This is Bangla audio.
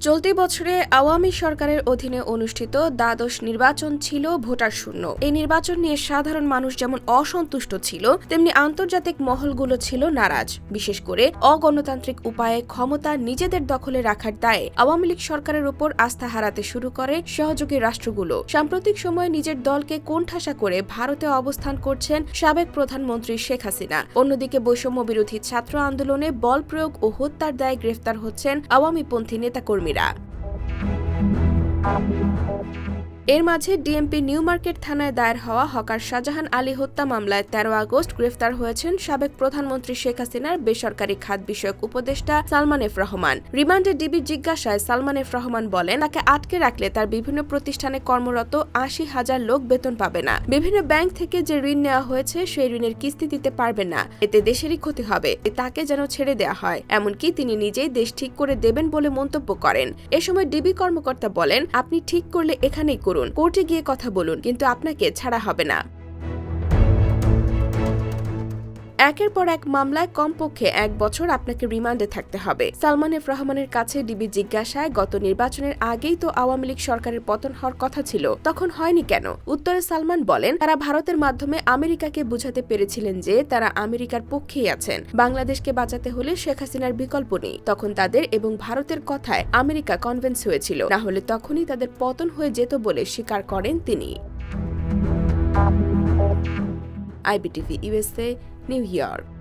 চলতি বছরে আওয়ামী সরকারের অধীনে অনুষ্ঠিত দ্বাদশ নির্বাচন ছিল ভোটার শূন্য। এই নির্বাচন নিয়ে সাধারণ মানুষ যেমন অসন্তুষ্ট ছিল, তেমনি আন্তর্জাতিক মহলগুলো ছিল নারাজ। বিশেষ করে অগণতান্ত্রিক উপায়ে ক্ষমতা নিজেদের দখলে রাখার দায়ে আওয়ামী লীগ সরকারের উপর আস্থা হারাতে শুরু করে সহযোগী রাষ্ট্রগুলো। সাম্প্রতিক সময়ে নিজের দলকে কোণঠাসা করে ভারতে অবস্থান করছেন সাবেক প্রধানমন্ত্রী শেখ হাসিনা। অন্যদিকে বৈষম্য বিরোধী ছাত্র আন্দোলনে বল প্রয়োগ ও হত্যার দায়ে গ্রেফতার হচ্ছেন আওয়ামীপন্থী নেতাকর্মীরা। এর মাঝে ডিএমপি নিউ মার্কেট থানায় দায়ের হওয়া হকার শাহজাহান আলী হত্যা মামলায় ১৩ আগস্ট গ্রেফতার হয়েছেন সাবেক প্রধানমন্ত্রী শেখ হাসিনার বেসরকারি খাত বিষয়ক উপদেষ্টা সালমান এফ রহমান। রিমান্ডে ডিবির জিজ্ঞাসায় সালমান এফ রহমান বলেন, তাকে আটকে রাখলে তার বিভিন্ন প্রতিষ্ঠানে কর্মরত ৮০,০০০ লোক বেতন পাবে না। বিভিন্ন ব্যাংক থেকে যে ঋণ নেওয়া হয়েছে সেই ঋণের কিস্তি দিতে পারবে না। এতে দেশেরই ক্ষতি হবে। তাকে যেন ছেড়ে দেওয়া হয়, এমনকি তিনি নিজেই দেশ ঠিক করে দেবেন বলে মন্তব্য করেন। এ সময় ডিবি কর্মকর্তা বলেন, আপনি ঠিক করলে এখানেই করুন, কোর্টে গিয়ে কথা বলুন, কিন্তু আপনাকে ছাড়া হবে না। একের পর এক মামলায় কমপক্ষে ১ বছর আপনাকে রিমান্ডে থাকতে হবে। সালমান এফ রহমানের কাছে ডিবি জিজ্ঞাসায়, গত নির্বাচনের আগেই তো আওয়ামী লীগ সরকারের পতন হওয়ার কথা ছিল, তখন হয়নি কেন? উত্তরে সালমান বলেন, তারা ভারতের মাধ্যমে আমেরিকাকে বুঝাতে পেরেছিলেন যে তারা আমেরিকার পক্ষেই আছেন। বাংলাদেশকে বাঁচাতে হলে শেখ হাসিনার বিকল্প নেই। তখন তাদের এবং ভারতের কথায় আমেরিকা কনভিন্স হয়েছিল, না হলে তখনই তাদের পতন হয়ে যেত বলে স্বীকার করেন তিনি। IBTV USA, new York.